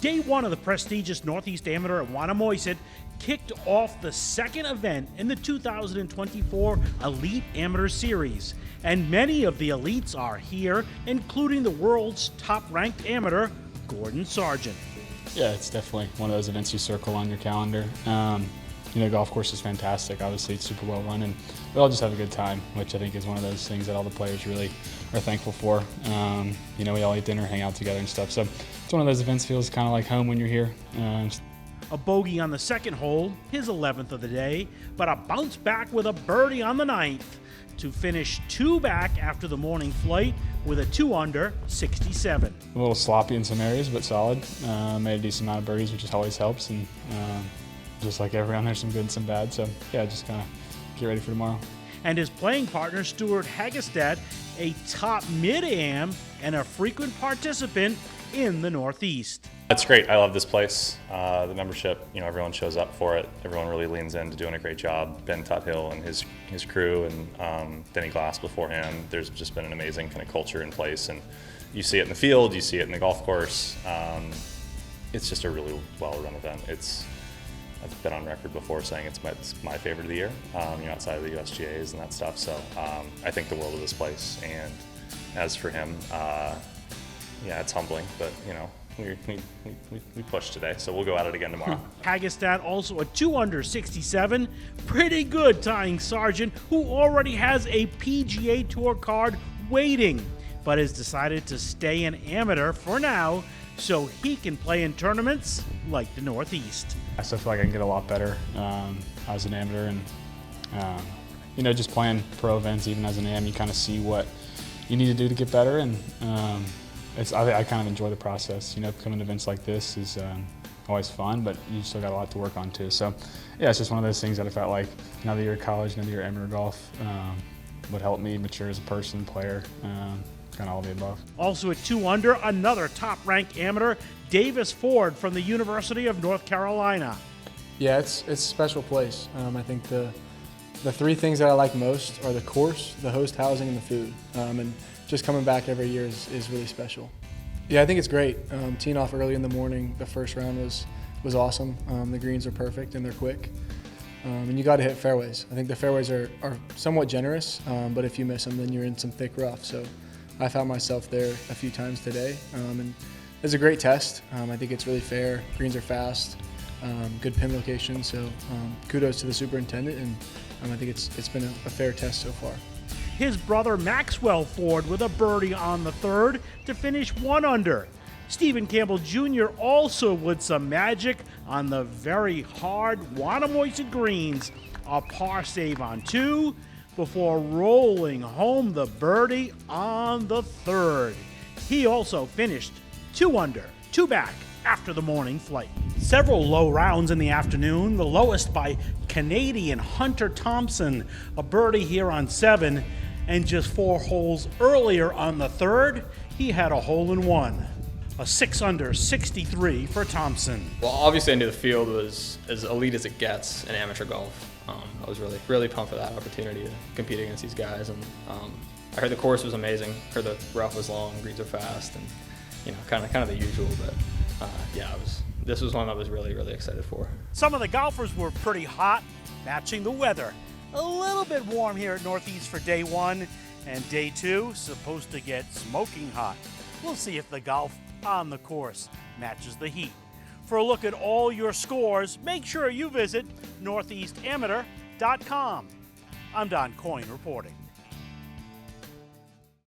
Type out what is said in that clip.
Day one of the prestigious Northeast Amateur at Wannamoysit kicked off the second event in the 2024 Elite Amateur Series. And many of the elites are here, including the world's top-ranked amateur, Gorgon Sargent. Yeah, it's definitely one of those events you circle on your calendar. The golf course is fantastic. Obviously, it's super well run, and we all just have a good time, which I think is one of those things that all the players really are thankful for. We all eat dinner, hang out together and stuff. So it's one of those events feels kind of like home when you're here. A bogey on the second hole, his 11th of the day, but a bounce back with a birdie on the 9th to finish 2 back after the morning flight with a 2-under 67. A little sloppy in some areas, but solid. Made a decent amount of birdies, which just always helps. And just like everyone, there's some good and some bad. So yeah, just kind of get ready for tomorrow. And his playing partner, Stuart Hagestad, a top mid-am and a frequent participant in the Northeast. It's great. I love this place. The membership, everyone shows up for it. Everyone really leans into doing a great job. Ben Tuthill and his crew, and Denny Glass beforehand. There's just been an amazing kind of culture in place, and you see it in the field, you see it in the golf course. It's just a really well-run event. I've been on record before saying it's my favorite of the year, outside of the USGAs and that stuff. So I think the world of this place. And as for him, it's humbling, but we pushed today, so we'll go at it again tomorrow. Hagestad also a 2-under 67, pretty good tying Sargent, who already has a PGA Tour card waiting, but has decided to stay an amateur for now so he can play in tournaments like the Northeast. I still feel like I can get a lot better as an amateur, and just playing pro events even as an AM, you kind of see what you need to do to get better, and I kind of enjoy the process. Coming to events like this is always fun, but you still got a lot to work on too. So yeah, it's just one of those things that I felt like another year of college, another year of amateur golf would help me mature as a person, player, kind of all the above. Also at 2-under, another top-ranked amateur, Davis Ford from the University of North Carolina. Yeah, it's a special place. I think the 3 things that I like most are the course, the host housing, and the food. And just coming back every year is really special. Yeah, I think it's great. Teeing off early in the morning, the first round was awesome. The greens are perfect and they're quick. And you got to hit fairways. I think the fairways are somewhat generous, but if you miss them, then you're in some thick rough. So I found myself there a few times today, and it's a great test. I think it's really fair. Greens are fast, good pin location. So kudos to the superintendent, and I think it's been a fair test so far. His brother Maxwell Ford with a birdie on the 3rd to finish 1-under. Stephen Campbell Jr. also with some magic on the very hard Wannamoysit greens, a par save on 2 before rolling home the birdie on the 3rd. He also finished 2-under, 2 back after the morning flight. Several low rounds in the afternoon, the lowest by Canadian Hunter Thomson, a birdie here on 7, and just 4 holes earlier on the 3rd, he had a hole-in-one. A 6-under 63 for Thomson. Well, obviously I knew the field was as elite as it gets in amateur golf. I was really pumped for that opportunity to compete against these guys, and I heard the course was amazing. Heard the rough was long, greens are fast, and kind of the usual. But this was one I was really excited for. Some of the golfers were pretty hot, matching the weather. A little bit warm here at Northeast for day 1, and day 2 supposed to get smoking hot. We'll see if the golf on the course matches the heat. For a look at all your scores, make sure you visit northeastamateur.com. I'm Don Coyne reporting.